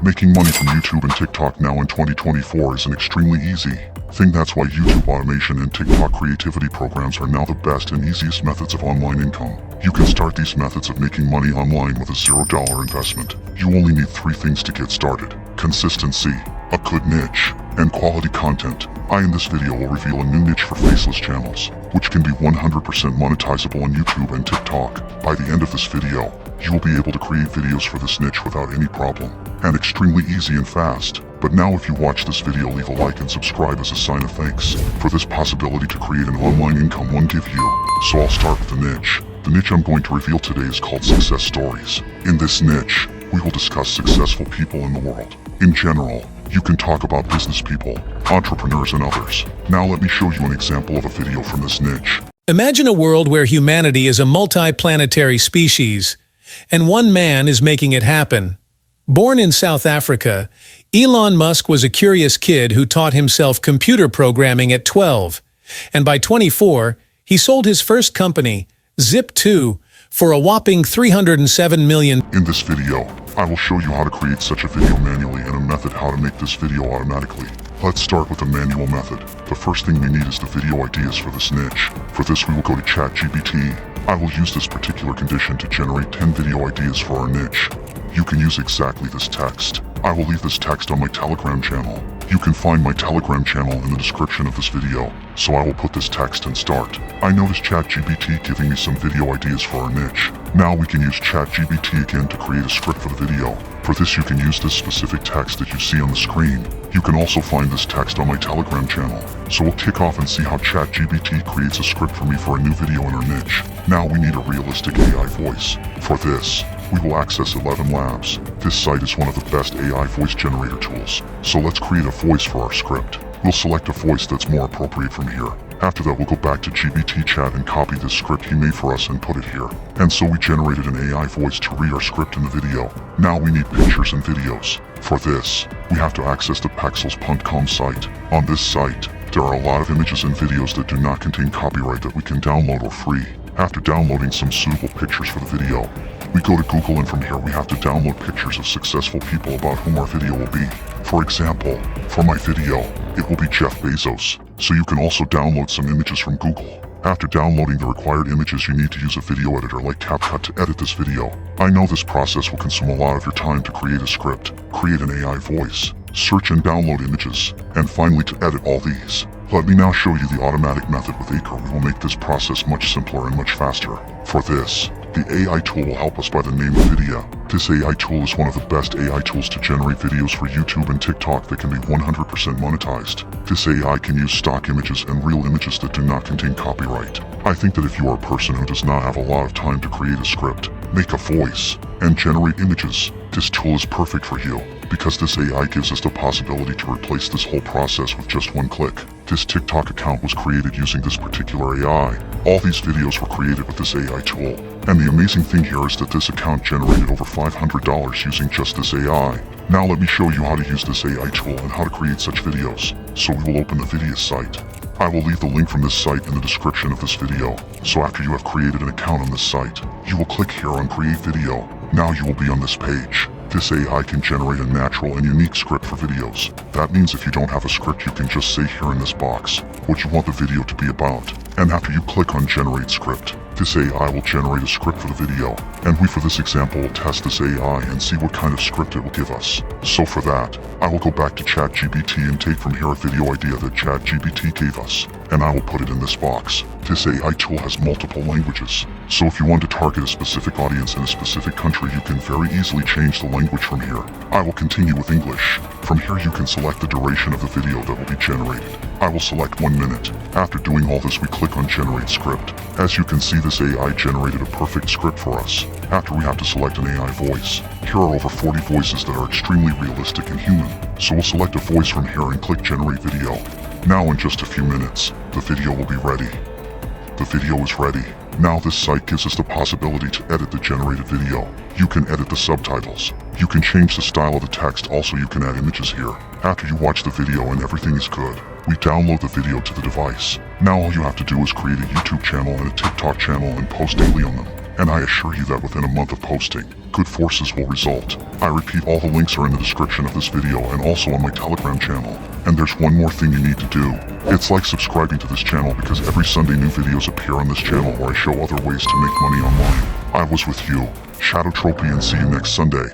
Making money from YouTube and TikTok now in 2024 is an extremely easy thing. That's why YouTube automation and TikTok creativity programs are now the best and easiest methods of online income. You can start these methods of making money online with a $0 investment. You only need 3 things to get started: consistency, a good niche, and quality content. In this video will reveal a new niche for faceless channels, which can be 100% monetizable on YouTube and TikTok. By the end of this video, you will be able to create videos for this niche without any problem, and extremely easy and fast. But now if you watch this video, leave a like and subscribe as a sign of thanks for this possibility to create an online income one give you. So I'll start with the niche. The niche I'm going to reveal today is called success stories. In this niche, we will discuss successful people in the world. In general, you can talk about business people, entrepreneurs, and others. Now let me show you an example of a video from this niche. Imagine a world where humanity is a multi-planetary species, and one man is making it happen. Born in South Africa, Elon Musk was a curious kid who taught himself computer programming at 12, and by 24, he sold his first company, Zip2, for a whopping $307 million. In this video, I will show you how to create such a video manually and a method how to make this video automatically. Let's start with the manual method. The first thing we need is the video ideas for this niche. For this, we will go to ChatGPT. I will use this particular condition to generate 10 video ideas for our niche. You can use exactly this text. I will leave this text on my Telegram channel. You can find my Telegram channel in the description of this video, so I will put this text and start. I noticed ChatGPT giving me some video ideas for our niche. Now we can use ChatGPT again to create a script for the video. For this, you can use this specific text that you see on the screen. You can also find this text on my Telegram channel. So we'll kick off and see how ChatGPT creates a script for me for a new video in our niche. Now we need a realistic AI voice. For this, we will access 11 Labs. This site is one of the best AI voice generator tools. So let's create a voice for our script. We'll select a voice that's more appropriate from here. After that, we'll go back to GPT chat and copy this script he made for us and put it here. And so we generated an AI voice to read our script in the video. Now we need pictures and videos. For this, we have to access the pexels.com site. On this site, there are a lot of images and videos that do not contain copyright that we can download or free. After downloading some suitable pictures for the video, we go to Google, and from here we have to download pictures of successful people about whom our video will be. For example, for my video, it will be Jeff Bezos, so you can also download some images from Google. After downloading the required images, you need to use a video editor like CapCut to edit this video. I know this process will consume a lot of your time to create a script, create an AI voice, search and download images, and finally to edit all these. Let me now show you the automatic method with Acre. We will make this process much simpler and much faster. For this, the AI tool will help us by the name of Vidia. This AI tool is one of the best AI tools to generate videos for YouTube and TikTok that can be 100% monetized. This AI can use stock images and real images that do not contain copyright. I think that if you are a person who does not have a lot of time to create a script, make a voice, and generate images, this tool is perfect for you, because this AI gives us the possibility to replace this whole process with just one click. This TikTok account was created using this particular AI. All these videos were created with this AI tool. And the amazing thing here is that this account generated over $500 using just this AI. Now let me show you how to use this AI tool and how to create such videos. So we will open the Vidia site. I will leave the link from this site in the description of this video. So after you have created an account on this site, you will click here on Create Video. Now you will be on this page. This AI can generate a natural and unique script for videos. That means if you don't have a script, you can just say here in this box what you want the video to be about. And after you click on Generate Script, this AI will generate a script for the video. And we, for this example, will test this AI and see what kind of script it will give us. So for that, I will go back to ChatGPT and take from here a video idea that ChatGPT gave us, and I will put it in this box. This AI tool has multiple languages, so if you want to target a specific audience in a specific country, you can very easily change the language from here. I will continue with English. From here you can select the duration of the video that will be generated. I will select 1 minute. After doing all this, we click on Generate Script. As you can see, this AI generated a perfect script for us. After, we have to select an AI voice. Here are over 40 voices that are extremely realistic and human. So we'll select a voice from here and click Generate Video. Now in just a few minutes, the video will be ready. The video is ready. Now this site gives us the possibility to edit the generated video. You can edit the subtitles. You can change the style of the text. Also, you can add images here. After you watch the video and everything is good, we download the video to the device. Now all you have to do is create a YouTube channel and a TikTok channel and post daily on them. And I assure you that within a month of posting, good forces will result. I repeat, all the links are in the description of this video and also on my Telegram channel. And there's one more thing you need to do. It's like subscribing to this channel, because every Sunday new videos appear on this channel where I show other ways to make money online. I was with you, Shadow Tropy, and see you next Sunday.